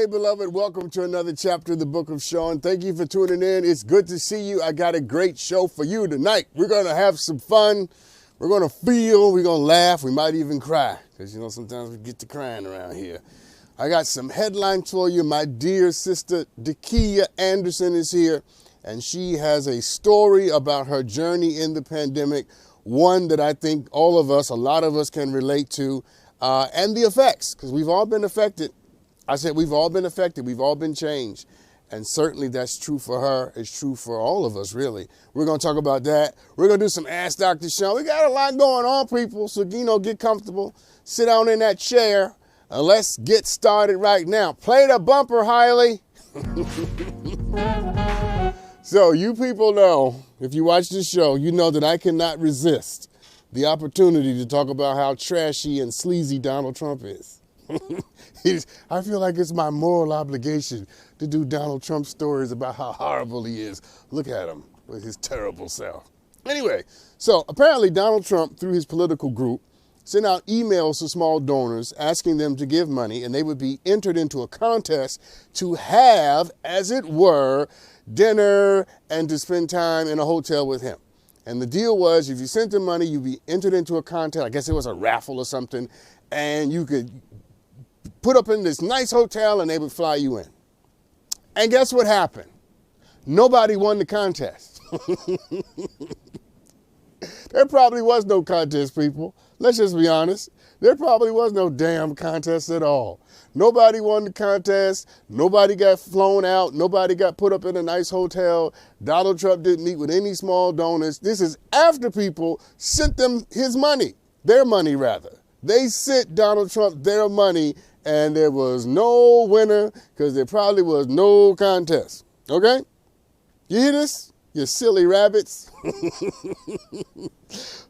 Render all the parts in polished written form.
Hey, beloved, welcome to another chapter of the Book of Sean. Thank you for tuning in. It's good to see you. I got a great show for you tonight. We're going to have some fun. We're going to feel. We're going to laugh. We might even cry because, sometimes we get to crying around here. I got some headlines for you. My dear sister, Dakia Anderson, is here, and she has a story about her journey in the pandemic, one that I think a lot of us can relate to, and the effects, because we've all been affected. I said we've all been affected. We've all been changed. And certainly that's true for her. It's true for all of us, really. We're going to talk about that. We're going to do some Ask Dr. Sean. We got a lot going on, people. So, get comfortable. Sit down in that chair. And let's get started right now. Play the bumper, Hiley. So you people know, if you watch this show, you know that I cannot resist the opportunity to talk about how trashy and sleazy Donald Trump is. I feel like it's my moral obligation to do Donald Trump stories about how horrible he is. Look at him with his terrible self. Anyway, so apparently Donald Trump, through his political group, sent out emails to small donors asking them to give money, and they would be entered into a contest to have, as it were, dinner and to spend time in a hotel with him. And the deal was, if you sent them money, you'd be entered into a contest. I guess it was a raffle or something, and you could put up in this nice hotel and they would fly you in. And guess what happened? Nobody won the contest. There probably was no contest, people. Let's just be honest. There probably was no damn contest at all. Nobody won the contest. Nobody got flown out. Nobody got put up in a nice hotel. Donald Trump didn't meet with any small donors. This is after people sent them his money, their money rather. They sent Donald Trump their money, and there was no winner because there probably was no contest. Okay? You hear this? You silly rabbits.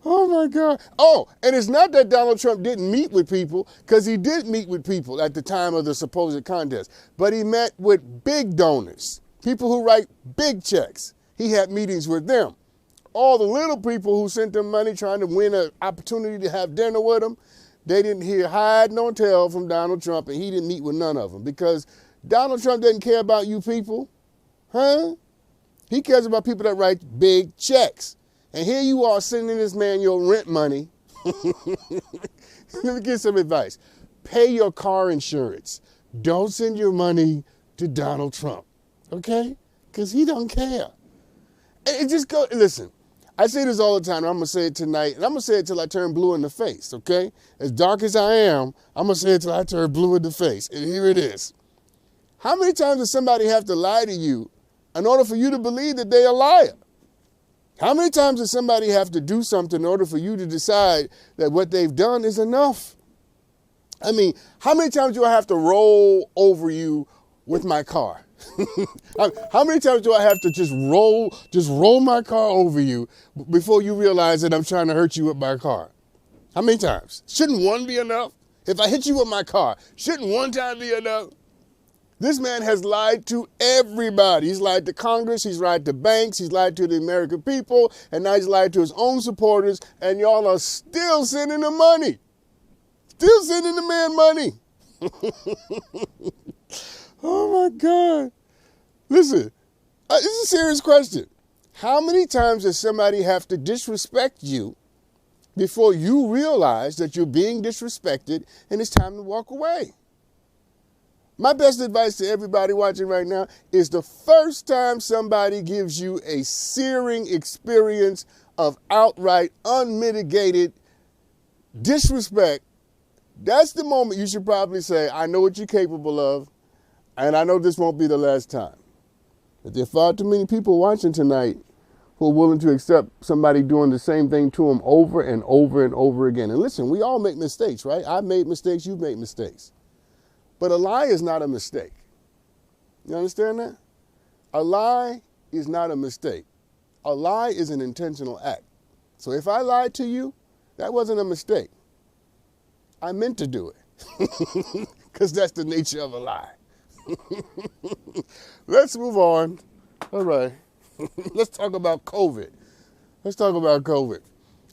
Oh, my God. Oh, and it's not that Donald Trump didn't meet with people, because he did meet with people at the time of the supposed contest. But he met with big donors, people who write big checks. He had meetings with them. All the little people who sent them money trying to win an opportunity to have dinner with him, they didn't hear hide nor tell from Donald Trump, and he didn't meet with none of them, because Donald Trump doesn't care about you people. Huh? He cares about people that write big checks. And here you are sending this man your rent money. Let me give some advice. Pay your car insurance. Don't send your money to Donald Trump. Okay? Because he don't care. And listen, I say this all the time, and I'm going to say it tonight, and I'm going to say it till I turn blue in the face, okay? As dark as I am, I'm going to say it till I turn blue in the face. And here it is. How many times does somebody have to lie to you in order for you to believe that they're a liar? How many times does somebody have to do something in order for you to decide that what they've done is enough? I mean, how many times do I have to roll over you with my car? How many times do I have to just roll my car over you before you realize that I'm trying to hurt you with my car? How many times? Shouldn't one be enough? If I hit you with my car, shouldn't one time be enough? This man has lied to everybody. He's lied to Congress, he's lied to banks, he's lied to the American people, and now he's lied to his own supporters, and y'all are still sending him money. Still sending the man money. Oh, my God. Listen, this is a serious question. How many times does somebody have to disrespect you before you realize that you're being disrespected and it's time to walk away? My best advice to everybody watching right now is the first time somebody gives you a searing experience of outright, unmitigated disrespect, that's the moment you should probably say, I know what you're capable of, and I know this won't be the last time. But there are far too many people watching tonight who are willing to accept somebody doing the same thing to them over and over and over again. And listen, we all make mistakes, right? I've made mistakes, you've made mistakes. But a lie is not a mistake. You understand that? A lie is not a mistake. A lie is an intentional act. So if I lied to you, that wasn't a mistake. I meant to do it. Because that's the nature of a lie. Let's move on. All right. Let's talk about COVID.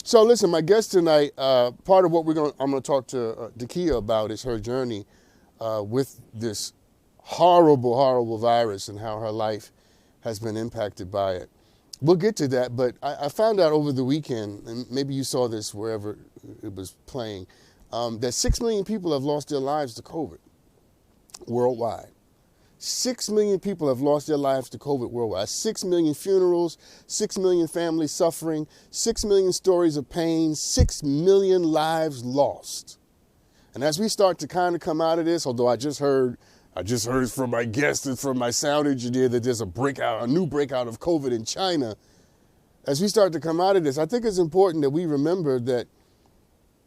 So listen, my guest tonight, part of what I'm going to talk to Dakia about is her journey with this horrible, horrible virus and how her life has been impacted by it. We'll get to that, but I found out over the weekend, and maybe you saw this wherever it was playing, that 6 million people have lost their lives to COVID worldwide. 6 million people have lost their lives to COVID worldwide. 6 million funerals, 6 million families suffering, 6 million stories of pain, 6 million lives lost. And as we start to kind of come out of this, although I just heard from my guest and from my sound engineer that there's a new breakout of COVID in China. As we start to come out of this, I think it's important that we remember that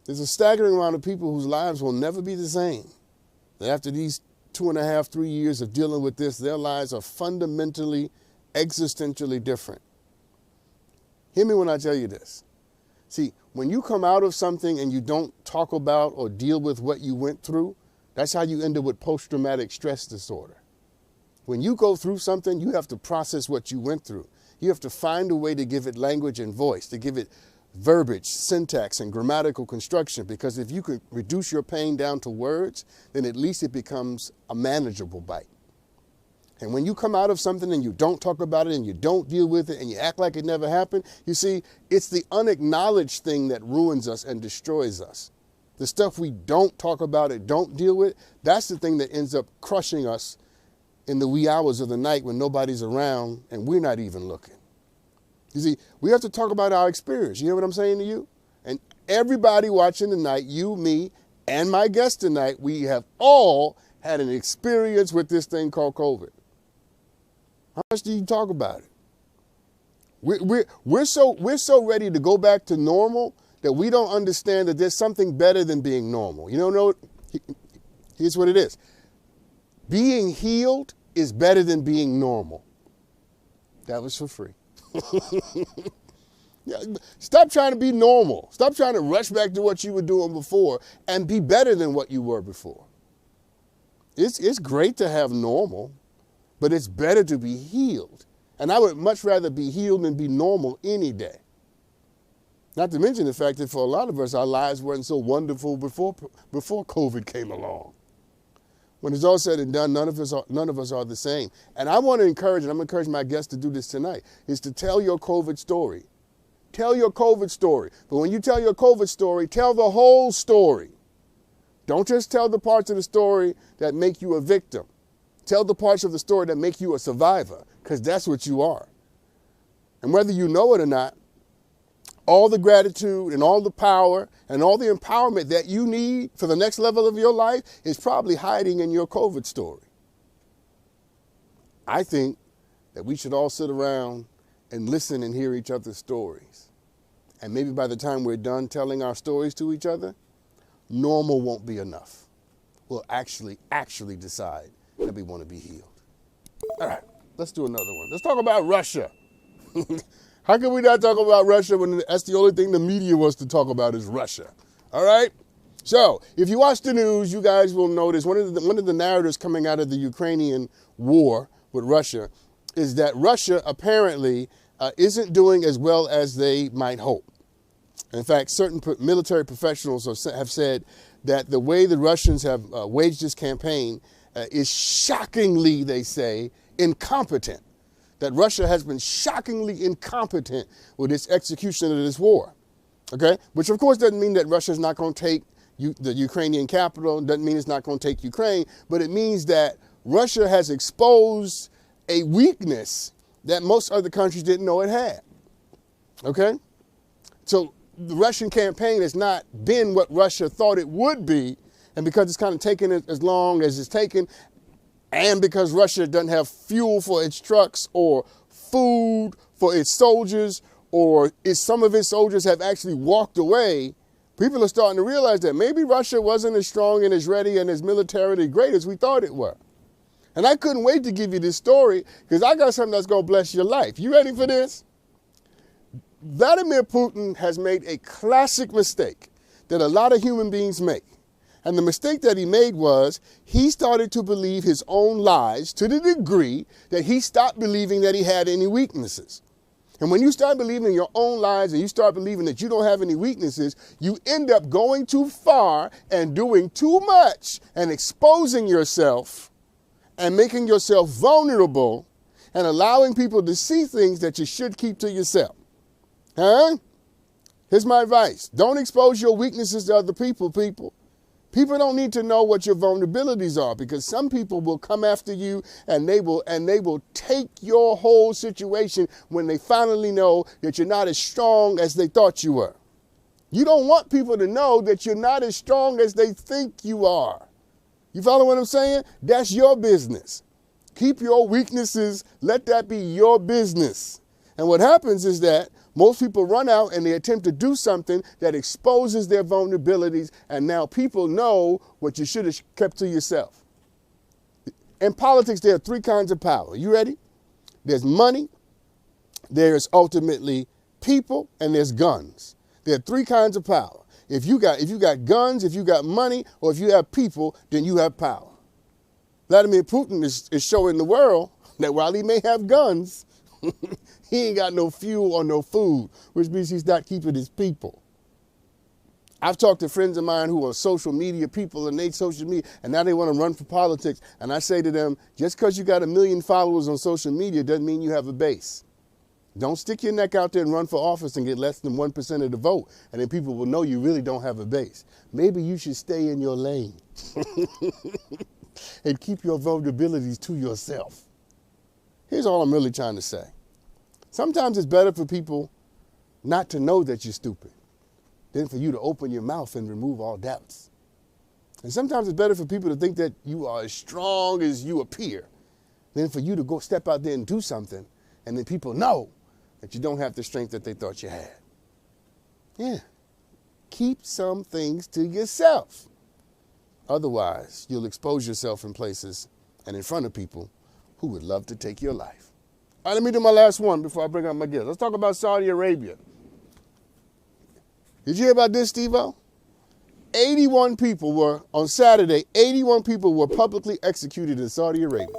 there's a staggering amount of people whose lives will never be the same. That after these 2.5, 3 years of dealing with this, their lives are fundamentally, existentially different. Hear me when I tell you this. See, when you come out of something and you don't talk about or deal with what you went through, that's how you end up with post-traumatic stress disorder. When you go through something, you have to process what you went through. You have to find a way to give it language and voice, to give it verbiage, syntax, and grammatical construction, because if you can reduce your pain down to words, then at least it becomes a manageable bite. And when you come out of something and you don't talk about it and you don't deal with it and you act like it never happened, you see, it's the unacknowledged thing that ruins us and destroys us. The stuff we don't talk about and don't deal with, that's the thing that ends up crushing us in the wee hours of the night when nobody's around and we're not even looking. You see, we have to talk about our experience. You hear what I'm saying to you? And everybody watching tonight, you, me, and my guest tonight, we have all had an experience with this thing called COVID. How much do you talk about it? We're so ready to go back to normal that we don't understand that there's something better than being normal. You don't know? Here's what it is. Being healed is better than being normal. That was for free. Stop trying to be normal. Stop trying to rush back to what you were doing before and be better than what you were before. It's great to have normal, but it's better to be healed. And I would much rather be healed than be normal any day. Not to mention the fact that for a lot of us, our lives weren't so wonderful before COVID came along. When it's all said and done, none of us are the same. And I want to encourage, and I'm going to encourage my guests to do this tonight, is to tell your COVID story. Tell your COVID story. But when you tell your COVID story, tell the whole story. Don't just tell the parts of the story that make you a victim. Tell the parts of the story that make you a survivor, because that's what you are. And whether you know it or not, all the gratitude and all the power and all the empowerment that you need for the next level of your life is probably hiding in your COVID story. I think that we should all sit around and listen and hear each other's stories. And maybe by the time we're done telling our stories to each other, normal won't be enough. We'll actually decide that we want to be healed. All right, let's do another one. Let's talk about Russia. How can we not talk about Russia when that's the only thing the media wants to talk about is Russia? All right? So, if you watch the news, you guys will notice one of the narratives coming out of the Ukrainian war with Russia is that Russia apparently isn't doing as well as they might hope. In fact, certain military professionals have said that the way the Russians have waged this campaign is shockingly, they say, incompetent. That Russia has been shockingly incompetent with its execution of this war, okay? Which, of course, doesn't mean that Russia is not going to take the Ukrainian capital, doesn't mean it's not going to take Ukraine, but it means that Russia has exposed a weakness that most other countries didn't know it had, okay? So the Russian campaign has not been what Russia thought it would be, and because it's kind of taken as long as it's taken, and because Russia doesn't have fuel for its trucks or food for its soldiers, or some of its soldiers have actually walked away, people are starting to realize that maybe Russia wasn't as strong and as ready and as militarily great as we thought it were. And I couldn't wait to give you this story because I got something that's going to bless your life. You ready for this? Vladimir Putin has made a classic mistake that a lot of human beings make. And the mistake that he made was he started to believe his own lies to the degree that he stopped believing that he had any weaknesses. And when you start believing your own lies and you start believing that you don't have any weaknesses, you end up going too far and doing too much and exposing yourself and making yourself vulnerable and allowing people to see things that you should keep to yourself. Huh? Here's my advice. Don't expose your weaknesses to other people. People don't need to know what your vulnerabilities are, because some people will come after you and they will take your whole situation when they finally know that you're not as strong as they thought you were. You don't want people to know that you're not as strong as they think you are. You follow what I'm saying? That's your business. Keep your weaknesses. Let that be your business. And what happens is that most people run out and they attempt to do something that exposes their vulnerabilities, and now people know what you should have kept to yourself. In politics, there are three kinds of power. You ready? There's money, there's ultimately people, and there's guns. There are three kinds of power. If you got guns, if you got money, or if you have people, then you have power. Vladimir Putin is showing the world that while he may have guns, he ain't got no fuel or no food, which means he's not keeping his people. I've talked to friends of mine who are social media people, and they social media, and now they want to run for politics. And I say to them, just because you got 1 million followers on social media doesn't mean you have a base. Don't stick your neck out there and run for office and get less than 1% of the vote, and then people will know you really don't have a base. Maybe you should stay in your lane and keep your vulnerabilities to yourself. Here's all I'm really trying to say. Sometimes it's better for people not to know that you're stupid than for you to open your mouth and remove all doubts. And sometimes it's better for people to think that you are as strong as you appear than for you to go step out there and do something, and then people know that you don't have the strength that they thought you had. Yeah. Keep some things to yourself. Otherwise, you'll expose yourself in places and in front of people who would love to take your life. All right, let me do my last one before I bring up my guest. Let's talk about Saudi Arabia. Did you hear about this, Steve-O? 81 people were, on Saturday, 81 people were publicly executed in Saudi Arabia.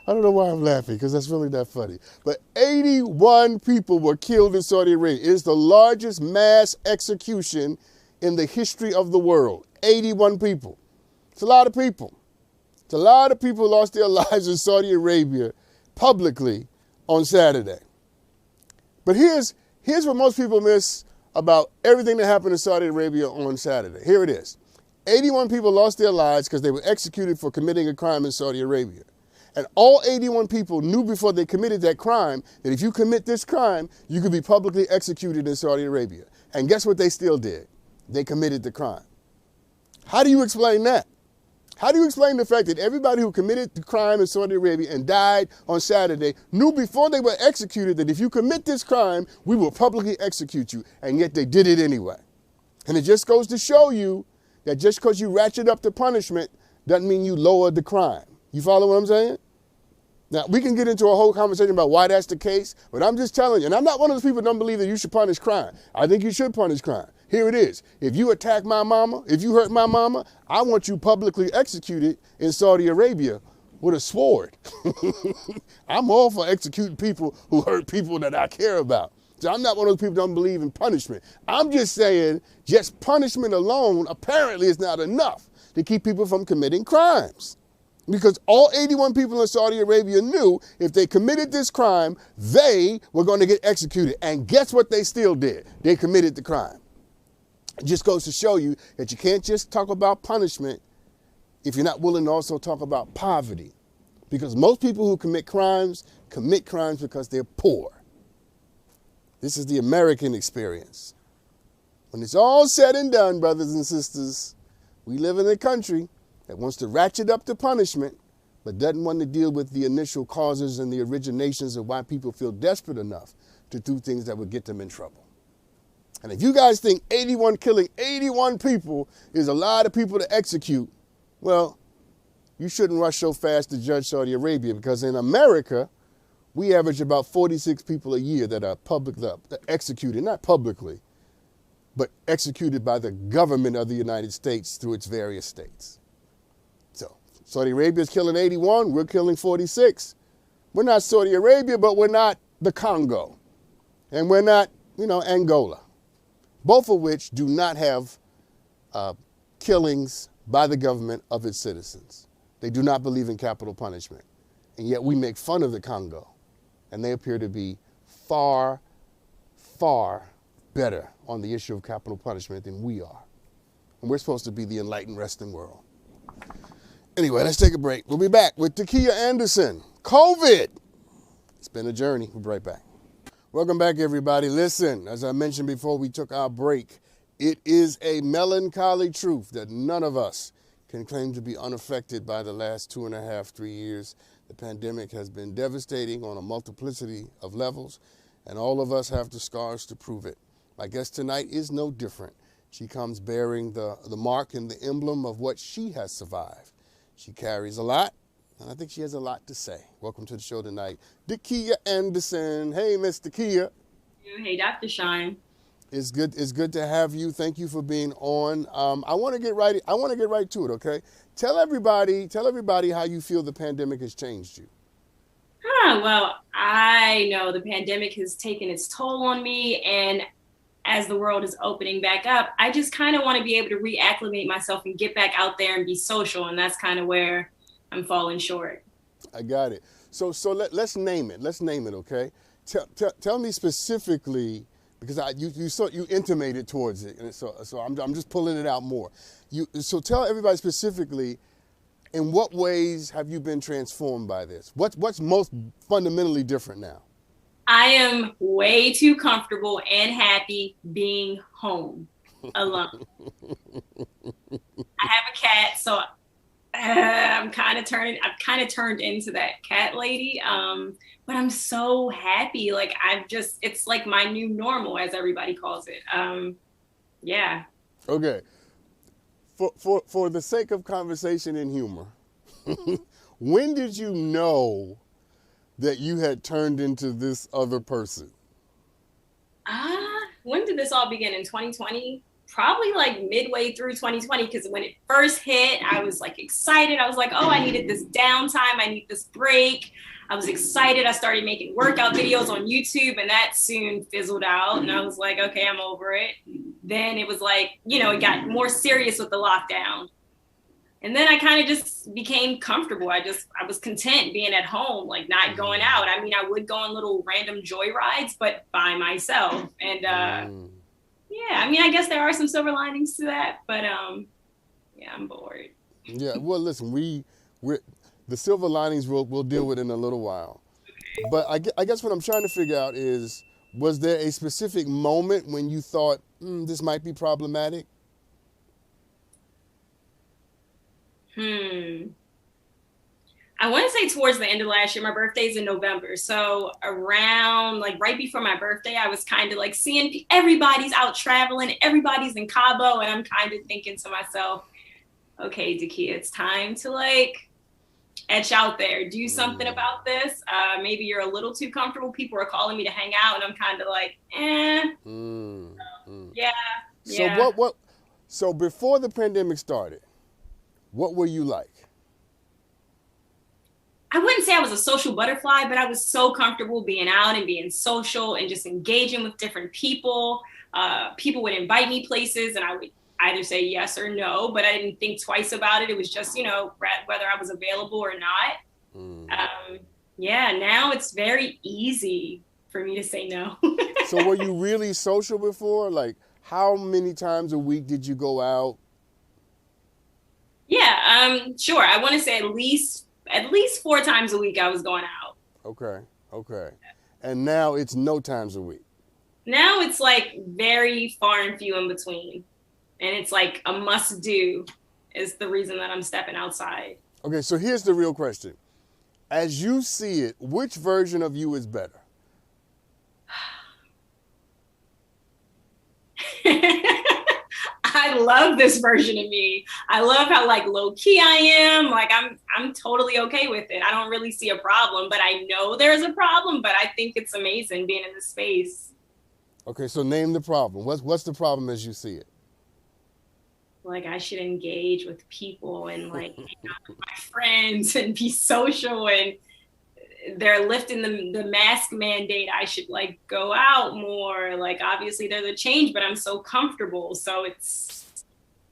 I don't know why I'm laughing, because that's really not funny. But 81 people were killed in Saudi Arabia. It is the largest mass execution in the history of the world. 81 people. It's a lot of people. It's a lot of people lost their lives in Saudi Arabia publicly on Saturday. But here's what most people miss about everything that happened in Saudi Arabia on Saturday. Here it is. 81 people lost their lives because they were executed for committing a crime in Saudi Arabia. And all 81 people knew before they committed that crime that if you commit this crime, you could be publicly executed in Saudi Arabia. And guess what they still did? They committed the crime. How do you explain that? How do you explain the fact that everybody who committed the crime in Saudi Arabia and died on Saturday knew before they were executed that if you commit this crime, we will publicly execute you, and yet they did it anyway? And it just goes to show you that just because you ratchet up the punishment doesn't mean you lower the crime. You follow what I'm saying? Now, we can get into a whole conversation about why that's the case, but I'm just telling you, and I'm not one of those people who don't believe that you should punish crime. I think you should punish crime. Here it is. If you attack my mama, if you hurt my mama, I want you publicly executed in Saudi Arabia with a sword. I'm all for executing people who hurt people that I care about. So I'm not one of those people who don't believe in punishment. I'm just saying just punishment alone apparently is not enough to keep people from committing crimes. Because all 81 people in Saudi Arabia knew if they committed this crime, they were going to get executed. And guess what they still did? They committed the crime. It just goes to show you that you can't just talk about punishment if you're not willing to also talk about poverty. Because most people who commit crimes because they're poor. This is the American experience. When it's all said and done, brothers and sisters, we live in a country that wants to ratchet up the punishment, but doesn't want to deal with the initial causes and the originations of why people feel desperate enough to do things that would get them in trouble. And if you guys think killing 81 people is a lot of people to execute, well, you shouldn't rush so fast to judge Saudi Arabia, because in America, we average about 46 people a year that are executed, not publicly, but executed by the government of the United States through its various states. So Saudi Arabia is killing 81, we're killing 46. We're not Saudi Arabia, but we're not the Congo. And we're not, Angola. Both of which do not have killings by the government of its citizens. They do not believe in capital punishment. And yet we make fun of the Congo. And they appear to be far, far better on the issue of capital punishment than we are. And we're supposed to be the enlightened Western world. Anyway, let's take a break. We'll be back with Takia Anderson. COVID. It's been a journey. We'll be right back. Welcome back, everybody. Listen, as I mentioned before we took our break, it is a melancholy truth that none of us can claim to be unaffected by the last 2.5, 3 years. The pandemic has been devastating on a multiplicity of levels, and all of us have the scars to prove it. My guest tonight is no different. She comes bearing the mark and the emblem of what she has survived. She carries a lot, and I think she has a lot to say. Welcome to the show tonight, Takia Anderson. Hey, Miss Takia. Hey, Dr. Shine. It's good to have you. Thank you for being on. I want to get right to it. Okay, tell everybody how you feel the pandemic has changed you. Well, I know the pandemic has taken its toll on me, and as the world is opening back up, I just kind of want to be able to reacclimate myself and get back out there and be social, and that's kind of where I'm falling short. I got it. So let's name it. Okay. Tell me specifically, because you intimated towards it, and so I'm just pulling it out more. So tell everybody specifically, in what ways have you been transformed by this? What's most fundamentally different now? I am way too comfortable and happy being home alone. I have a cat, so I've kind of turned into that cat lady. But I'm so happy. Like it's like my new normal, as everybody calls it. Yeah. Okay. For the sake of conversation and humor, when did you know that you had turned into this other person? When did this all begin? In 2020? Probably like midway through 2020, because when it first hit, I was like excited. I was like, oh, I needed this downtime. I need this break. I was excited. I started making workout videos on YouTube, and that soon fizzled out. And I was like, okay, I'm over it. Then it was like, it got more serious with the lockdown. And then I kind of just became comfortable. I was content being at home, like not going out. I mean, I would go on little random joy rides, but by myself. And yeah, I mean, I guess there are some silver linings to that, but yeah, I'm bored. Yeah, well, listen, we're the silver linings we'll deal with in a little while. Okay. But I guess what I'm trying to figure out is, was there a specific moment when you thought, this might be problematic? I want to say towards the end of last year. My birthday's in November. So around like right before my birthday, I was kind of like seeing everybody's out traveling, everybody's in Cabo. And I'm kind of thinking to myself, okay, Takia, it's time to like etch out there, do something about this. Maybe you're a little too comfortable. People are calling me to hang out and I'm kind of like, Yeah. So before the pandemic started, what were you like? I wouldn't say I was a social butterfly, but I was so comfortable being out and being social and just engaging with different people. People would invite me places and I would either say yes or no, but I didn't think twice about it. It was just, whether I was available or not. Yeah, now it's very easy for me to say no. So were you really social before? Like, how many times a week did you go out? Yeah, sure. I want to say at least 4 times a week I was going out. Okay. And now it's no times a week. Now it's like very far and few in between. And it's like a must do is the reason that I'm stepping outside. Okay, so here's the real question. As you see it, which version of you is better? I love this version of me. I love how like low key I am. Like I'm totally okay with it. I don't really see a problem, but I know there's a problem, but I think it's amazing being in this space. Okay, so name the problem. What's the problem as you see it? Like I should engage with people and like hang out with my friends and be social, and they're lifting the mask mandate. I should like go out more. Like obviously there's a change, but I'm so comfortable. So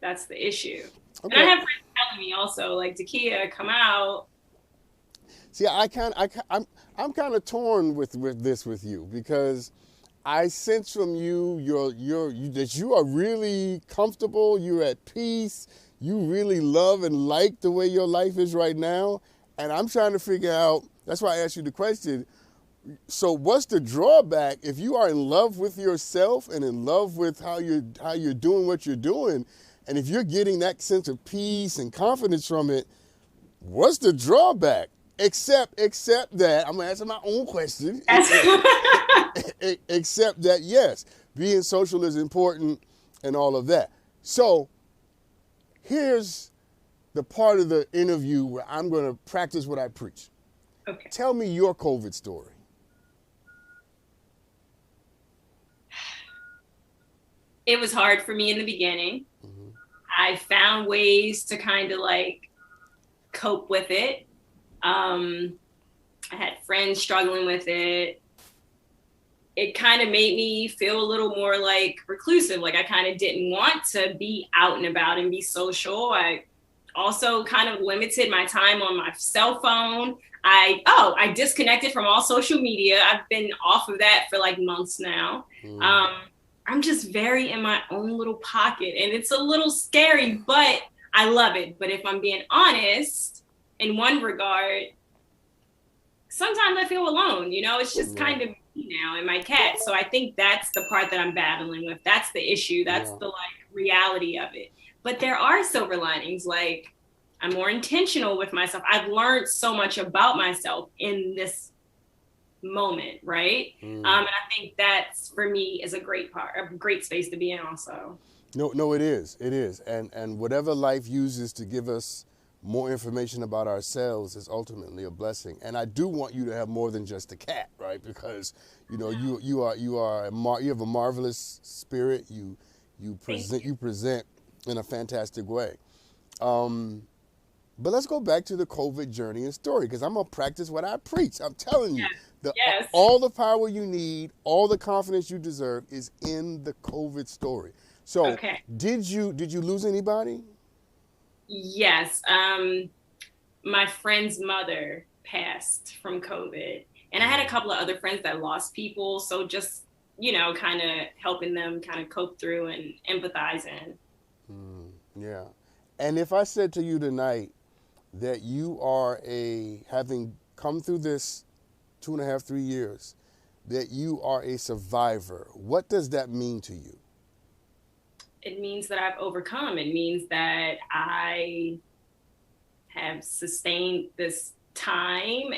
that's the issue. Okay. And I have friends telling me also, like, Takia, come out. See, I'm kind of torn with this with you because I sense from you, that you are really comfortable, you're at peace, you really love and like the way your life is right now. And I'm trying to figure out, that's why I asked you the question. So what's the drawback if you are in love with yourself and in love with how you're doing what you're doing, and if you're getting that sense of peace and confidence from it, what's the drawback? Except that I'm gonna answer my own question. Except that yes, being social is important and all of that. So here's the part of the interview where I'm gonna practice what I preach. Okay. Tell me your COVID story. It was hard for me in the beginning. Mm-hmm. I found ways to kind of like cope with it. I had friends struggling with it. It kind of made me feel a little more like reclusive. Like I kind of didn't want to be out and about and be social. I also kind of limited my time on my cell phone. I disconnected from all social media. I've been off of that for like months now. I'm just very in my own little pocket, and it's a little scary, but I love it. But if I'm being honest, in one regard, sometimes I feel alone. You know, it's just kind of me now and my cat. So I think that's the part that I'm battling with. That's the issue. That's the like reality of it. But there are silver linings. Like I'm more intentional with myself. I've learned so much about myself in this moment, right? And I think that's for me is a great space to be in also. No, it is. And whatever life uses to give us more information about ourselves is ultimately a blessing. And I do want you to have more than just a cat, right? Because you know you have a marvelous spirit. You present in a fantastic way. But let's go back to the COVID journey and story, because I'm gonna practice what I preach. I'm telling you, all the power you need, all the confidence you deserve is in the COVID story. So, did you lose anybody? Yes. My friend's mother passed from COVID, and I had a couple of other friends that lost people. So just, you know, kind of helping them kind of cope through and empathizing. Yeah. And if I said to you tonight that you are having come through this 2.5, 3 years, that you are a survivor, what does that mean to you? It means that I've overcome. It means that I have sustained this time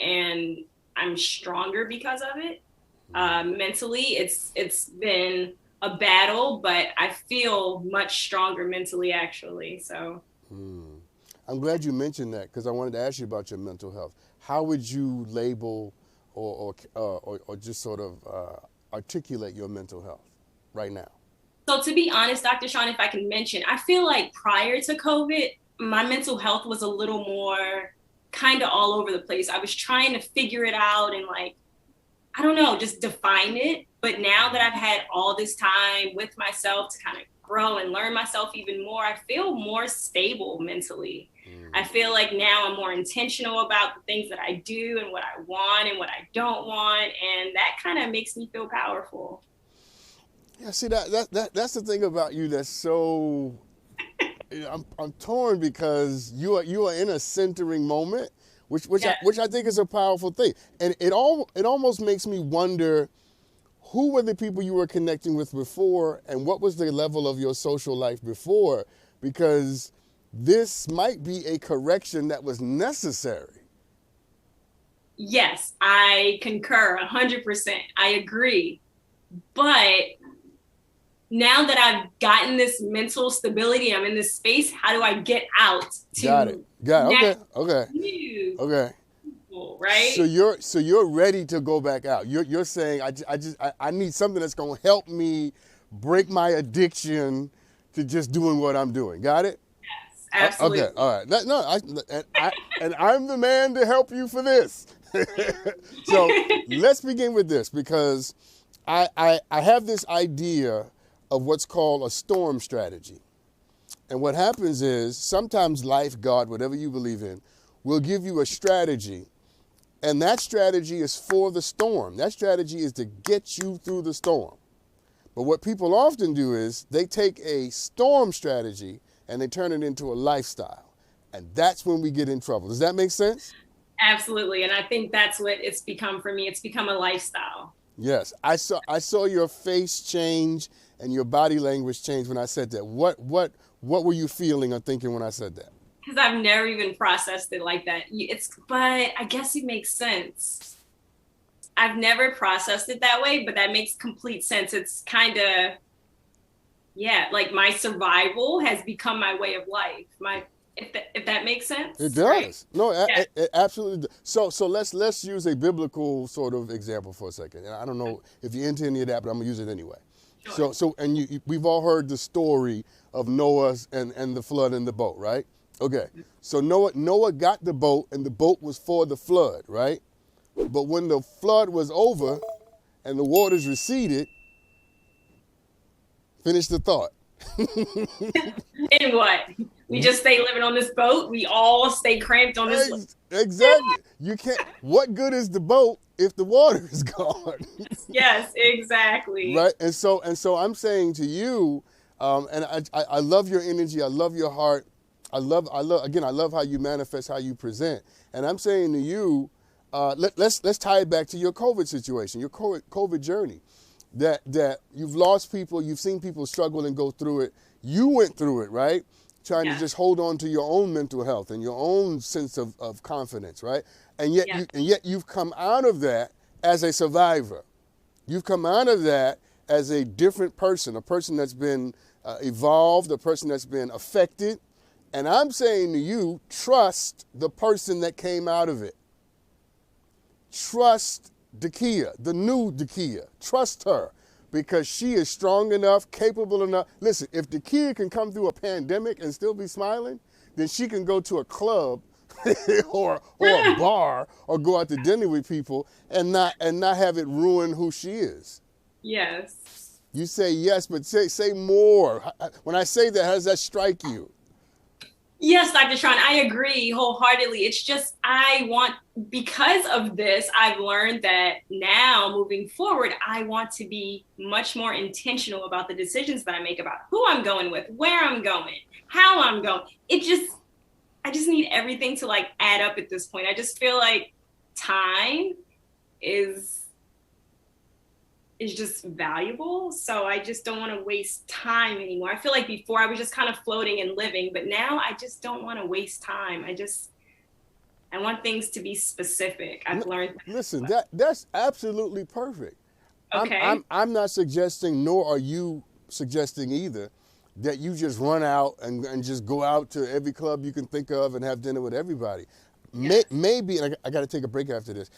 and I'm stronger because of it. Mentally, it's been a battle, but I feel much stronger mentally, actually. So I'm glad you mentioned that, because I wanted to ask you about your mental health. How would you label or just sort of articulate your mental health right now? So to be honest, Dr. Sean, if I can mention, I feel like prior to COVID, my mental health was a little more kind of all over the place. I was trying to figure it out and like, I don't know, just define it. But now that I've had all this time with myself to kind of grow and learn myself even more, I feel more stable mentally. I feel like now I'm more intentional about the things that I do and what I want and what I don't want. And that kind of makes me feel powerful. Yeah, see, that's the thing about you that's so, I'm torn, because you are in a centering moment, which I think is a powerful thing. And it almost makes me wonder, who were the people you were connecting with before, and what was the level of your social life before? Because this might be a correction that was necessary. Yes, I concur 100%. I agree. But now that I've gotten this mental stability, I'm in this space, how do I get out to Got it. Okay. People, right? So you're ready to go back out. You're saying I need something that's going to help me break my addiction to just doing what I'm doing. Got it? Yes, absolutely. Okay, all right. And I'm the man to help you for this. So let's begin with this, because I have this idea of what's called a storm strategy. And what happens is sometimes life, God, whatever you believe in, will give you a strategy. And that strategy is for the storm. That strategy is to get you through the storm. But what people often do is they take a storm strategy and they turn it into a lifestyle. And that's when we get in trouble. Does that make sense? Absolutely. And I think that's what it's become for me. It's become a lifestyle. Yes. I saw your face change and your body language change when I said that. What were you feeling or thinking when I said that? Because I've never even processed it like that. But I guess it makes sense. I've never processed it that way, but that makes complete sense. It's kind of, yeah, like my survival has become my way of life. If that makes sense. It does. Right? No, Yeah. it absolutely does. So let's use a biblical sort of example for a second. And I don't know if you're into any of that, but I'm gonna use it anyway. Sure. So we've all heard the story of Noah and the flood in the boat, right? Okay. So Noah got the boat and the boat was for the flood, right? But when the flood was over and the waters receded, finish the thought. And what? We just stay living on this boat. We all stay cramped on this boat. Exactly. You can't. What good is the boat if the water is gone? Yes, exactly. Right. And so I'm saying to you, and I love your energy. I love your heart. I love how you manifest, how you present. And I'm saying to you, let's tie it back to your COVID situation, your COVID journey. That you've lost people, you've seen people struggle and go through it. You went through it, right? Trying to just hold on to your own mental health and your own sense of confidence, right? And yet you've come out of that as a survivor. You've come out of that as a different person, a person that's been evolved, a person that's been affected. And I'm saying to you, trust the person that came out of it. Trust Dakia, the new Dakia. Trust her because she is strong enough, capable enough. Listen, if Dakia can come through a pandemic and still be smiling, then she can go to a club or a bar or go out to dinner with people and not have it ruin who she is. Yes. You say yes, but say more. When I say that, how does that strike you? Yes, Dr. Sean, I agree wholeheartedly. It's just because of this, I've learned that now moving forward, I want to be much more intentional about the decisions that I make about who I'm going with, where I'm going, how I'm going. I just need everything to like add up at this point. I just feel like time is just valuable. So I just don't want to waste time anymore. I feel like before I was just kind of floating and living, but now I just don't want to waste time. I want things to be specific. I've learned that. Listen, that's absolutely perfect. Okay. I'm not suggesting, nor are you suggesting either, that you just run out and just go out to every club you can think of and have dinner with everybody. Yes. Maybe, and I got to take a break after this,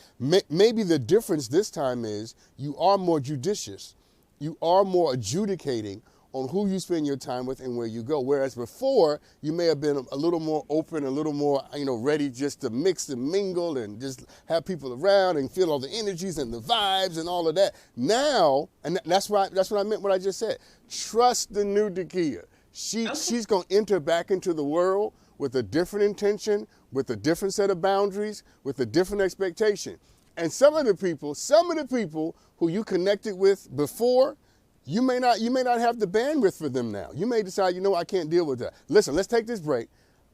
maybe the difference this time is you are more judicious. You are more adjudicating on who you spend your time with and where you go. Whereas before, you may have been a little more open, a little more, ready just to mix and mingle and just have people around and feel all the energies and the vibes and all of that. Now, and that's what I meant what I just said. Trust the new Dakia. She's going to enter back into the world with a different intention, with a different set of boundaries, with a different expectation. And some of the people who you connected with before, you may not have the bandwidth for them now. You may decide, I can't deal with that. Listen, let's take this break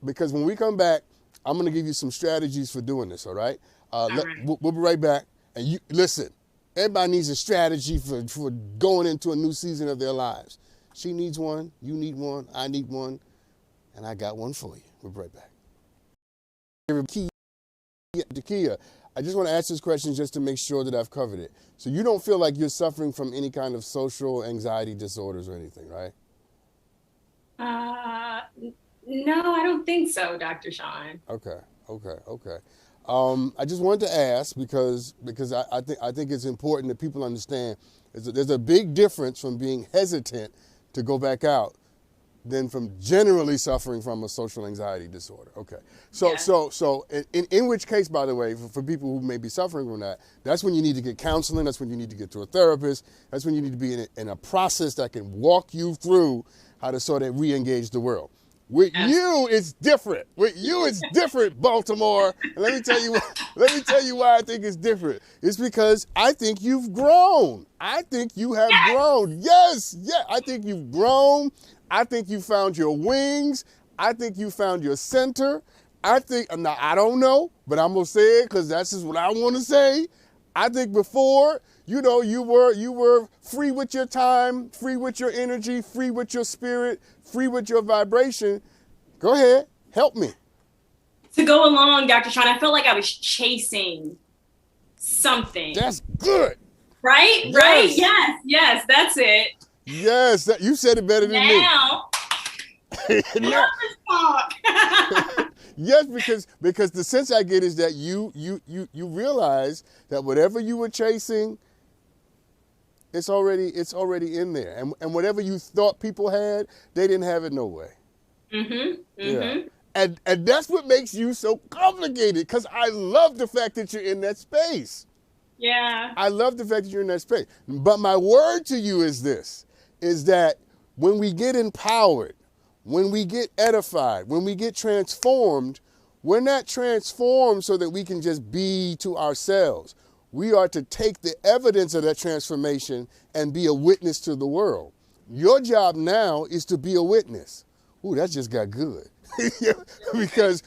because when we come back, I'm going to give you some strategies for doing this, all right? All right. We'll be right back. And you listen, everybody needs a strategy for going into a new season of their lives. She needs one, you need one, I need one, and I got one for you. We'll be right back. Dakia, I just want to ask this question just to make sure that I've covered it. So you don't feel like you're suffering from any kind of social anxiety disorders or anything, right? No, I don't think so, Dr. Sean. Okay. I just wanted to ask because I think it's important that people understand there's a big difference from being hesitant to go back out than from generally suffering from a social anxiety disorder. Okay. So in which case, by the way, for people who may be suffering from that, that's when you need to get counseling. That's when you need to get to a therapist. That's when you need to be in a process that can walk you through how to sort of re-engage the world. With you, it's different. With you, it's different, Baltimore. And let me tell you why I think it's different. It's because I think you've grown. I think you have grown. Yes, yeah. I think you've grown. I think you found your wings. I think you found your center. I think, now I don't know, but I'm gonna say it because that's just what I want to say. I think before, you know, you were free with your time, free with your energy, free with your spirit, free with your vibration. Go ahead, help me. To go along, Dr. Sean, I felt like I was chasing something. That's good. Right? Yes. Right? Yes, that's it. Yes, you said it better than me. Now, talk. Yes, because the sense I get is that you realize that whatever you were chasing, it's already in there, and whatever you thought people had, they didn't have it no way. Yeah. And that's what makes you so complicated, because I love the fact that you're in that space. Yeah. I love the fact that you're in that space. But my word to you is this, is that when we get empowered, when we get edified, when we get transformed, we're not transformed so that we can just be to ourselves. We are to take the evidence of that transformation and be a witness to the world. Your job now is to be a witness. Ooh, that just got good. because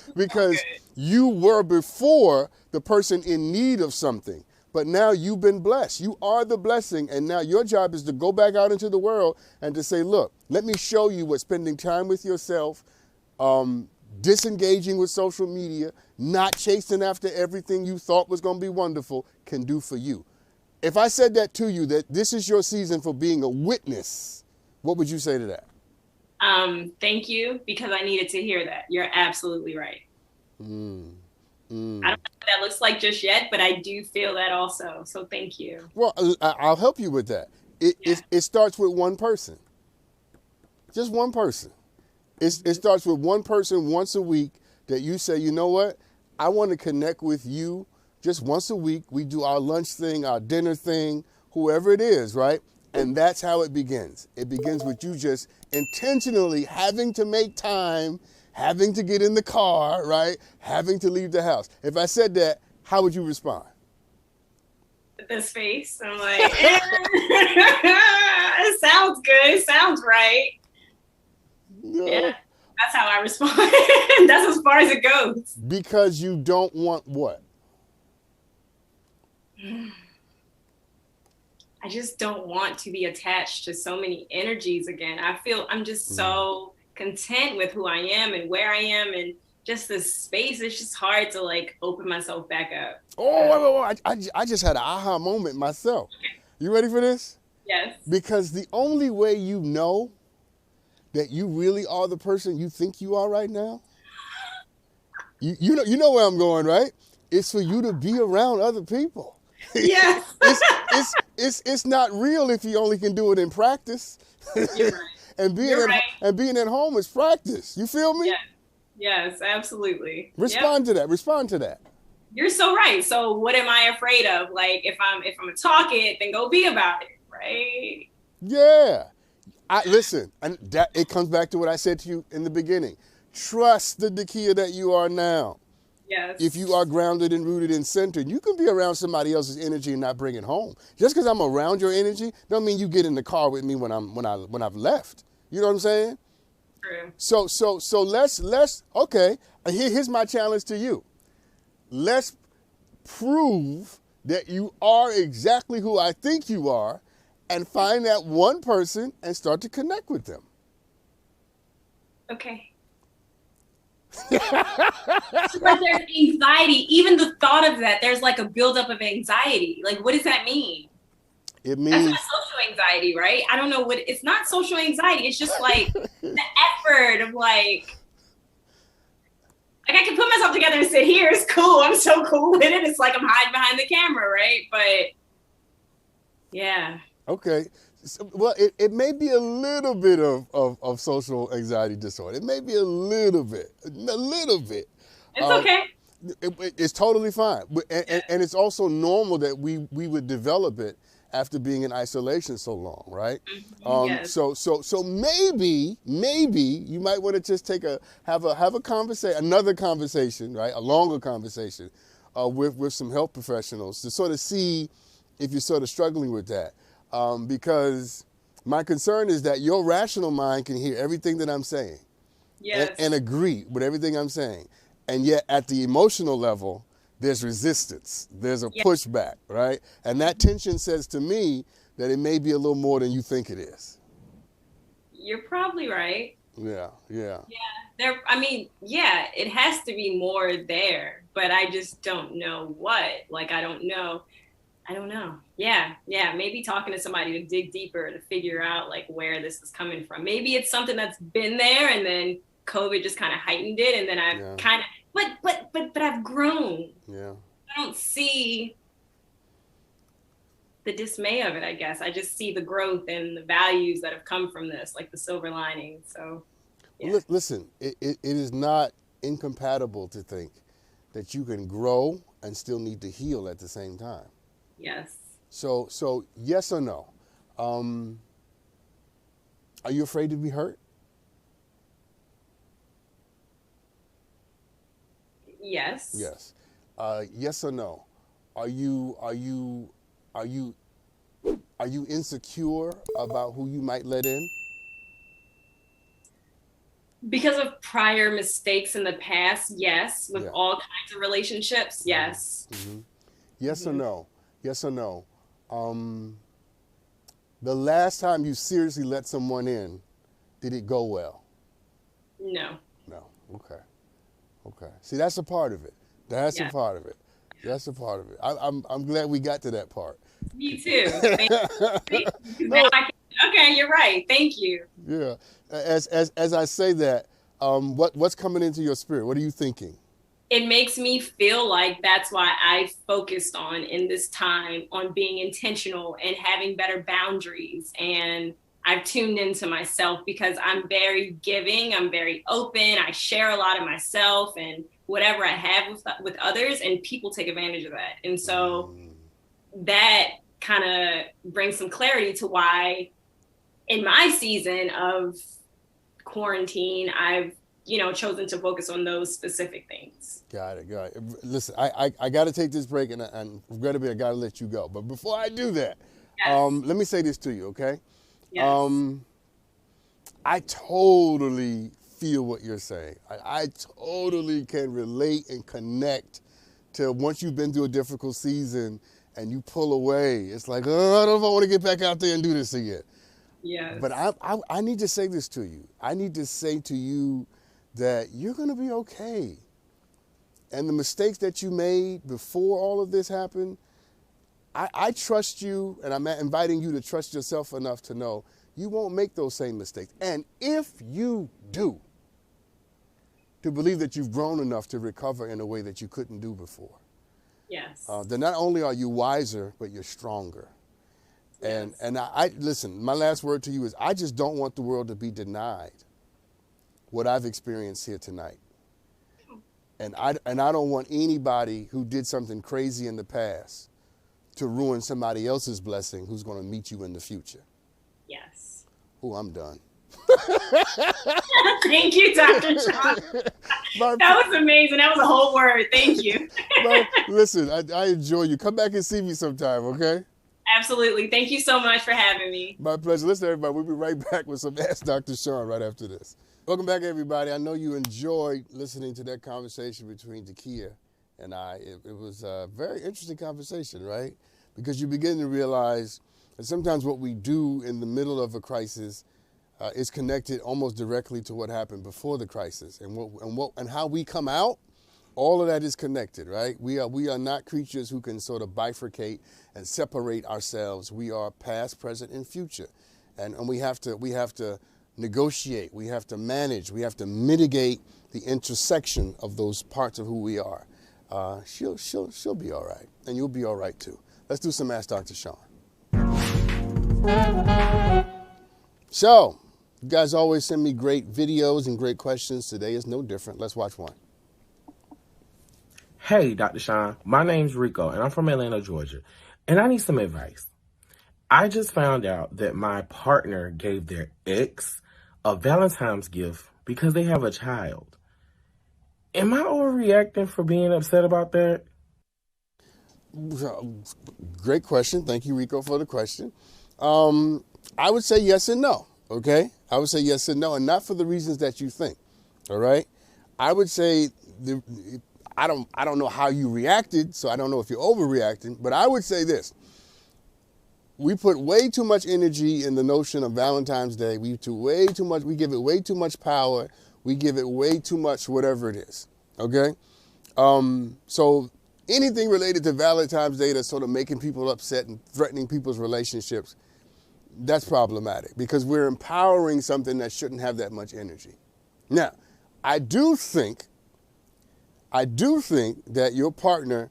you were before the person in need of something. But now you've been blessed. You are the blessing. And now your job is to go back out into the world and to say, look, let me show you what spending time with yourself, disengaging with social media, not chasing after everything you thought was going to be wonderful can do for you. If I said that to you, that this is your season for being a witness, what would you say to that? Thank you, because I needed to hear that. You're absolutely right. I don't know what that looks like just yet, but I do feel that also. So thank you. Well, I'll help you with that. It starts with one person. Just one person. It starts with one person once a week that you say, you know what? I want to connect with you just once a week. We do our lunch thing, our dinner thing, whoever it is, right? And that's how it begins. It begins with you just intentionally having to make time, having to get in the car, right? Having to leave the house. If I said that, how would you respond? This face, I'm like, it sounds good. It sounds right. Yeah, that's how I respond. That's as far as it goes. Because you don't want what? I just don't want to be attached to so many energies again. I feel I'm just so content with who I am and where I am, and just this space. It's just hard to like open myself back up. I just had an aha moment myself. Okay. You ready for this? Yes. Because the only way you know that you really are the person you think you are right now, you know where I'm going, right? It's for you to be around other people. Yes. it's not real if you only can do it in practice. You're right. and being at home is practice. You feel me? Yes, absolutely. Respond to that. You're so right. So what am I afraid of? Like if I'm gonna talk it, then go be about it, right? Yeah. Listen, and that it comes back to what I said to you in the beginning. Trust the Dakia that you are now. Yes. If you are grounded and rooted and centered, you can be around somebody else's energy and not bring it home. Just because I'm around your energy, don't mean you get in the car with me when I've left. You know what I'm saying? True. So let's okay. Here's my challenge to you. Let's prove that you are exactly who I think you are, and find that one person and start to connect with them. Okay. But there's anxiety. Even the thought of that, there's like a buildup of anxiety. Like, what does that mean? It means that's not social anxiety, right? I don't know what it's not social anxiety. It's just like the effort of like I can put myself together and sit here. It's cool. I'm so cool with it. It's like I'm hiding behind the camera, right? But yeah. Okay. Well, it may be a little bit of social anxiety disorder. It may be a little bit. It's okay. It's totally fine. And it's also normal that we would develop it after being in isolation so long, right? Yes. So maybe you might want to just have a conversation, another conversation, right? A longer conversation with some health professionals to sort of see if you're sort of struggling with that. Because my concern is that your rational mind can hear everything that I'm saying, Yes. and agree with everything I'm saying. And yet at the emotional level, there's resistance, there's a pushback, right? And that tension says to me that it may be a little more than you think it is. You're probably right. Yeah. It has to be more there, but I just don't know what. Like, I don't know. Yeah. Maybe talking to somebody to dig deeper to figure out like where this is coming from. Maybe it's something that's been there and then COVID just kind of heightened it. And then I've kind of, but I've grown. Yeah. I don't see the dismay of it, I guess. I just see the growth and the values that have come from this, like the silver lining. So, yeah. Listen, it is not incompatible to think that you can grow and still need to heal at the same time. Yes. So yes or no? Are you afraid to be hurt? Yes. Yes. Yes or no? Are you insecure about who you might let in? Because of prior mistakes in the past, yes. With all kinds of relationships, yes. Mm-hmm. Yes or no? Yes or no? The last time you seriously let someone in, did it go well? No. No. Okay. See, that's a part of it. That's a part of it. I'm glad we got to that part. Me too. Thank you. Okay, you're right. Thank you. Yeah. As I say that, what's coming into your spirit? What are you thinking? It makes me feel like that's why I focused on in this time on being intentional and having better boundaries. And I've tuned into myself because I'm very giving. I'm very open. I share a lot of myself and whatever I have with others, and people take advantage of that. And so that kind of brings some clarity to why in my season of quarantine, I've chosen to focus on those specific things. Got it. Listen, I got to take this break, and regrettably, I got to let you go. But before I do that, let me say this to you, okay? Yes. I totally feel what you're saying. I totally can relate and connect to once you've been through a difficult season and you pull away. It's like, oh, I don't know if I want to get back out there and do this again. Yes. But I need to say this to you. I need to say to you that you're going to be okay. And the mistakes that you made before all of this happened, I trust you, and I'm inviting you to trust yourself enough to know you won't make those same mistakes. And if you do, to believe that you've grown enough to recover in a way that you couldn't do before. Yes. Then not only are you wiser, but you're stronger. Yes. And I listen, my last word to you is I just don't want the world to be denied what I've experienced here tonight. And I don't want anybody who did something crazy in the past to ruin somebody else's blessing who's going to meet you in the future. Yes. Oh, I'm done. Thank you, Dr. Sean. That was amazing. That was a whole word. Thank you. Listen, I enjoy you. Come back and see me sometime, okay? Absolutely. Thank you so much for having me. My pleasure. Listen, everybody, we'll be right back with some Ask Dr. Sean right after this. Welcome back, everybody. I know you enjoyed listening to that conversation between Takia and I. It was a very interesting conversation, right? Because you begin to realize that sometimes what we do in the middle of a crisis is connected almost directly to what happened before the crisis, and how we come out. All of that is connected, right? We are not creatures who can sort of bifurcate and separate ourselves. We are past, present, and future, and we have to negotiate. We have to manage. We have to mitigate the intersection of those parts of who we are. She'll be all right, and you'll be all right too. Let's do some Ask Dr. Sean. So, you guys always send me great videos and great questions. Today is no different. Let's watch one. Hey, Dr. Sean. My name's Rico, and I'm from Atlanta, Georgia. And I need some advice. I just found out that my partner gave their ex a Valentine's gift because they have a child. Am I overreacting for being upset about that? Great question. Thank you, Rico, for the question. I would say yes and no. Okay, I would say yes and no, and not for the reasons that you think. All right, I would say I don't know how you reacted, so I don't know if you're overreacting. But I would say this: we put way too much energy in the notion of Valentine's Day. We give it way too much power. We give it way too much whatever it is. Okay, so anything related to Valentine's Day that's sort of making people upset and threatening people's relationships, that's problematic because we're empowering something that shouldn't have that much energy. Now, I do think that your partner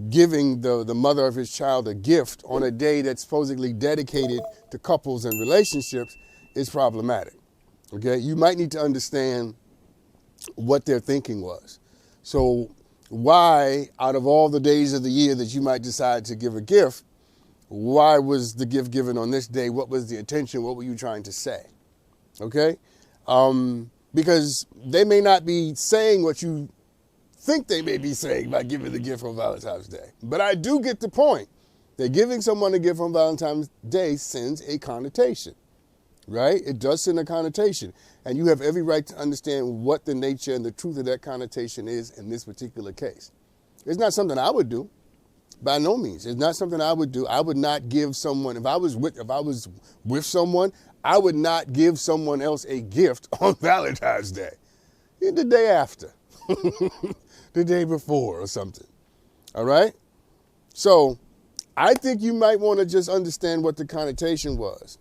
giving the mother of his child a gift on a day that's supposedly dedicated to couples and relationships is problematic. Okay, you might need to understand what their thinking was. So why, out of all the days of the year that you might decide to give a gift, why was the gift given on this day? What was the intention? What were you trying to say? Okay? Because they may not be saying what you think they may be saying by giving the gift on Valentine's Day. But I do get the point that giving someone a gift on Valentine's Day sends a connotation, right? It does send a connotation. And you have every right to understand what the nature and the truth of that connotation is in this particular case. It's not something I would do. By no means. It's not something I would do. I would not give someone, if I was with someone, I would not give someone else a gift on Valentine's Day. The day after. The day before or something. All right? So I think you might want to just understand what the connotation was.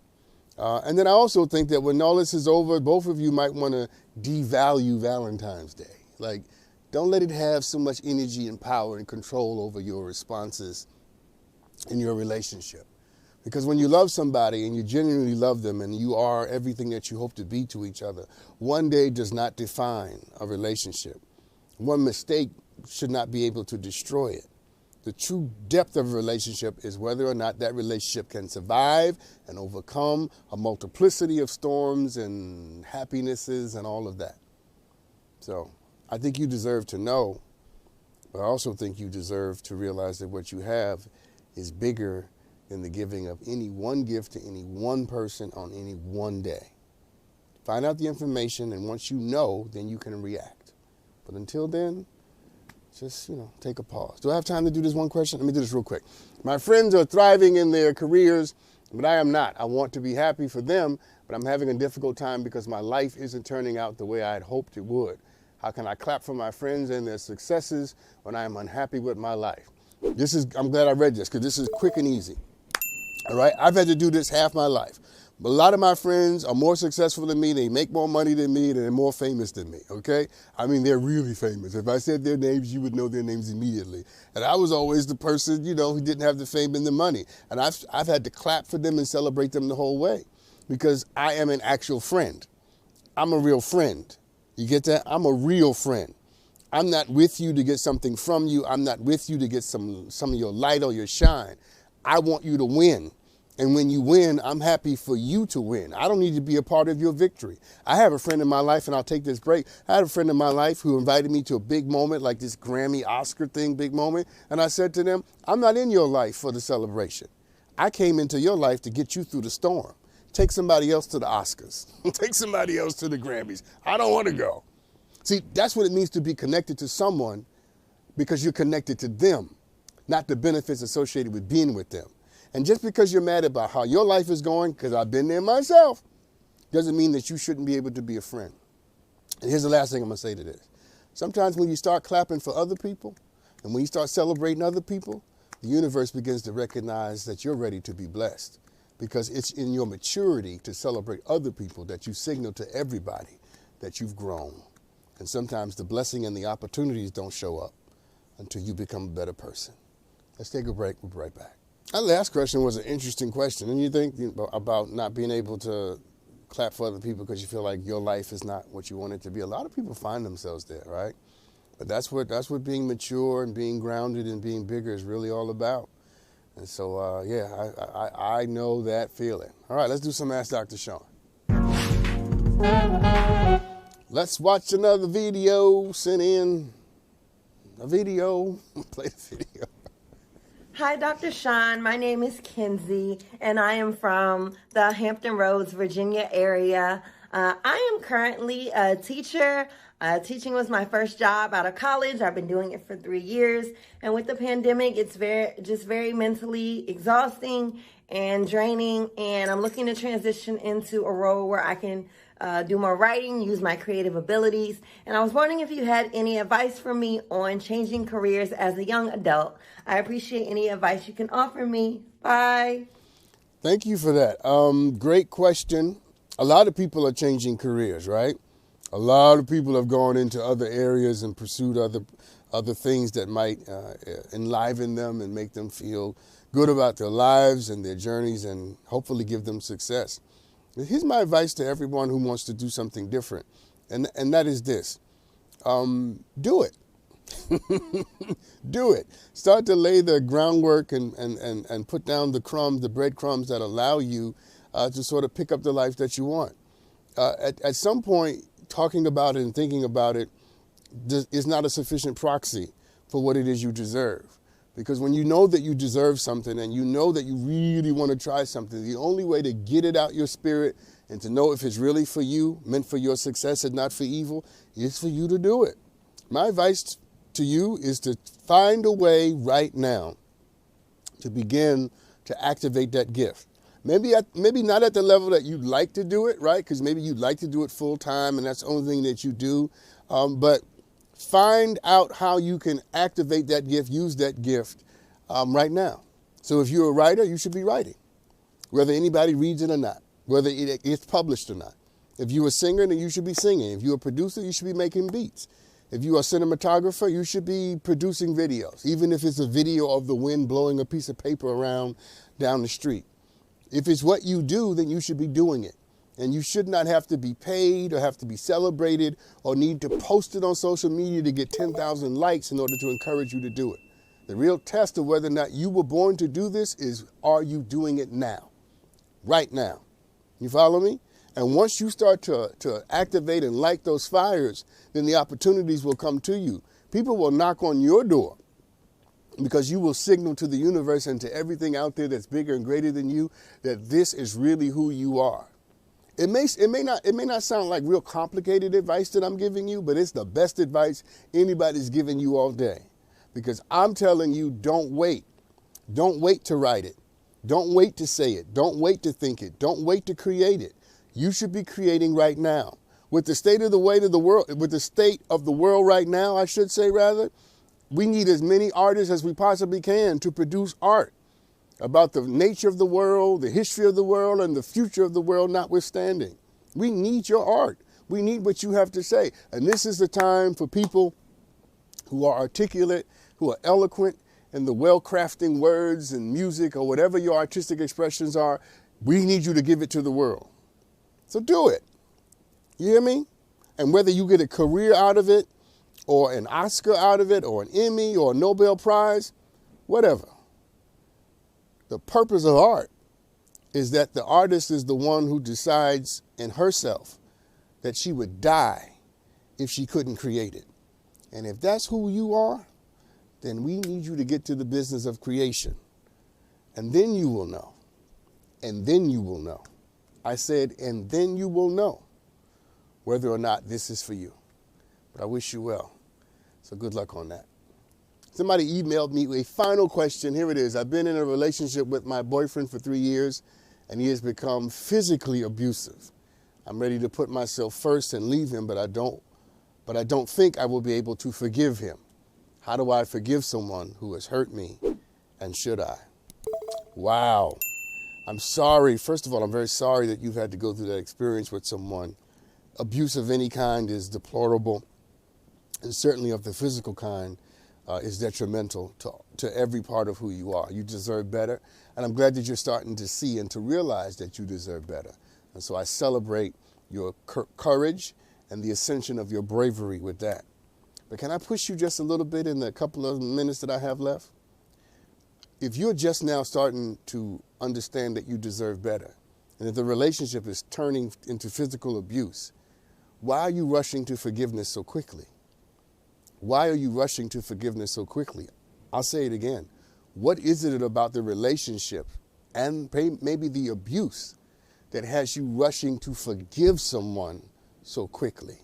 And then I also think that when all this is over, both of you might want to devalue Valentine's Day. Like, don't let it have so much energy and power and control over your responses in your relationship. Because when you love somebody and you genuinely love them and you are everything that you hope to be to each other, one day does not define a relationship. One mistake should not be able to destroy it. The true depth of a relationship is whether or not that relationship can survive and overcome a multiplicity of storms and happinesses and all of that. So I think you deserve to know, but I also think you deserve to realize that what you have is bigger than the giving of any one gift to any one person on any one day. Find out the information, and once you know, then you can react. But until then, just, take a pause. Do I have time to do this one question? Let me do this real quick. My friends are thriving in their careers, but I am not. I want to be happy for them, but I'm having a difficult time because my life isn't turning out the way I had hoped it would. How can I clap for my friends and their successes when I am unhappy with my life? I'm glad I read this because this is quick and easy. All right. I've had to do this half my life. But a lot of my friends are more successful than me. They make more money than me, and they're more famous than me. Okay. I mean, they're really famous. If I said their names, you would know their names immediately. And I was always the person, who didn't have the fame and the money. And I've had to clap for them and celebrate them the whole way because I am an actual friend. I'm a real friend. You get that? I'm a real friend. I'm not with you to get something from you. I'm not with you to get some of your light or your shine. I want you to win. And when you win, I'm happy for you to win. I don't need to be a part of your victory. I have a friend in my life, and I'll take this break. I had a friend in my life who invited me to a big moment, like this Grammy Oscar thing, big moment. And I said to them, I'm not in your life for the celebration. I came into your life to get you through the storm. Take somebody else to the Oscars. Take somebody else to the Grammys. I don't want to go. See, that's what it means to be connected to someone because you're connected to them, not the benefits associated with being with them. And just because you're mad about how your life is going, because I've been there myself, doesn't mean that you shouldn't be able to be a friend. And here's the last thing I'm going to say to this. Sometimes when you start clapping for other people and when you start celebrating other people, the universe begins to recognize that you're ready to be blessed because it's in your maturity to celebrate other people that you signal to everybody that you've grown. And sometimes the blessing and the opportunities don't show up until you become a better person. Let's take a break. We'll be right back. That last question was an interesting question. And you think about not being able to clap for other people because you feel like your life is not what you want it to be. A lot of people find themselves there, right? But that's what being mature and being grounded and being bigger is really all about. And so, yeah, I know that feeling. All right, let's do some Ask Dr. Sean. Let's watch another video. Send in a video. Play the video. Hi, Dr. Sean. My name is Kenzie, and I am from the Hampton Roads, Virginia area. I am currently a teacher. Teaching was my first job out of college. I've been doing it for 3 years. And with the pandemic, it's very mentally exhausting and draining. And I'm looking to transition into a role where I can do more writing, use my creative abilities. And I was wondering if you had any advice for me on changing careers as a young adult. I appreciate any advice you can offer me. Bye. Thank you for that. Great question. A lot of people are changing careers, right? A lot of people have gone into other areas and pursued other things that might enliven them and make them feel good about their lives and their journeys and hopefully give them success. Here's my advice to everyone who wants to do something different, and that is this. Do it. Do it. Start to lay the groundwork and put down the breadcrumbs that allow you to sort of pick up the life that you want. At some point, talking about it and thinking about it is not a sufficient proxy for what it is you deserve. Because when you know that you deserve something and you know that you really want to try something, the only way to get it out your spirit and to know if it's really for you, meant for your success and not for evil, is for you to do it. My advice to you is to find a way right now to begin to activate that gift. Maybe not at the level that you'd like to do it, right? Because maybe you'd like to do it full time and that's the only thing that you do. But find out how you can activate that gift, use that gift right now. So if you're a writer, you should be writing, whether anybody reads it or not, whether it gets published or not. If you're a singer, then you should be singing. If you're a producer, you should be making beats. If you're a cinematographer, you should be producing videos, even if it's a video of the wind blowing a piece of paper around down the street. If it's what you do, then you should be doing it. And you should not have to be paid or have to be celebrated or need to post it on social media to get 10,000 likes in order to encourage you to do it. The real test of whether or not you were born to do this is, are you doing it now? Right now. You follow me? And once you start to activate and light those fires, then the opportunities will come to you. People will knock on your door because you will signal to the universe and to everything out there that's bigger and greater than you that this is really who you are. It may not sound like real complicated advice that I'm giving you, but it's the best advice anybody's giving you all day. Because I'm telling you, don't wait. Don't wait to write it. Don't wait to say it. Don't wait to think it. Don't wait to create it. You should be creating right now. With the state of the world right now, I should say rather, we need as many artists as we possibly can to produce art about the nature of the world, the history of the world, and the future of the world notwithstanding. We need your art. We need what you have to say. And this is the time for people who are articulate, who are eloquent in the well-crafting words and music or whatever your artistic expressions are. We need you to give it to the world. So do it. You hear me? And whether you get a career out of it, or an Oscar out of it, or an Emmy, or a Nobel Prize, whatever. The purpose of art is that the artist is the one who decides in herself that she would die if she couldn't create it. And if that's who you are, then we need you to get to the business of creation. And then you will know. And then you will know. I said, and then you will know whether or not this is for you. But I wish you well. So good luck on that. Somebody emailed me a final question. Here it is. I've been in a relationship with my boyfriend for 3 years, and he has become physically abusive. I'm ready to put myself first and leave him, but I don't think I will be able to forgive him. How do I forgive someone who has hurt me, and should I? Wow. I'm sorry. First of all, I'm very sorry that you've had to go through that experience with someone. Abuse of any kind is deplorable, and certainly of the physical kind is detrimental to every part of who you are. You deserve better, and I'm glad that you're starting to see and to realize that you deserve better. And so I celebrate your courage and the ascension of your bravery with that. But can I push you just a little bit in the couple of minutes that I have left? if you're just now starting to understand that you deserve better, and if the relationship is turning into physical abuse, why are you rushing to forgiveness so quickly? Why are you rushing to forgiveness so quickly? I'll say it again. What is it about the relationship and maybe the abuse that has you rushing to forgive someone so quickly?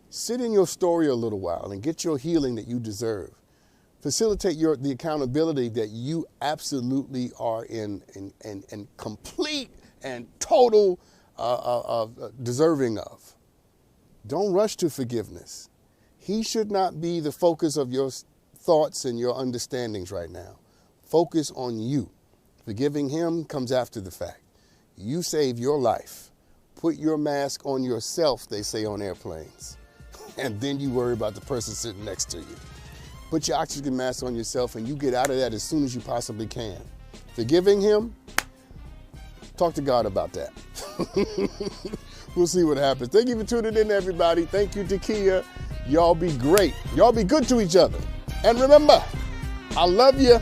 Sit in your story a little while and get your healing that you deserve. Facilitate the accountability that you absolutely are in complete and total deserving of. Don't rush to forgiveness. He should not be the focus of your thoughts and your understandings right now. Focus on you. Forgiving him comes after the fact. You save your life. Put your mask on yourself, they say on airplanes. And then you worry about the person sitting next to you. Put your oxygen mask on yourself and you get out of that as soon as you possibly can. Forgiving him, talk to God about that. We'll see what happens. Thank you for tuning in, everybody. Thank you, Takia. Y'all be great. Y'all be good to each other. And remember, I love you.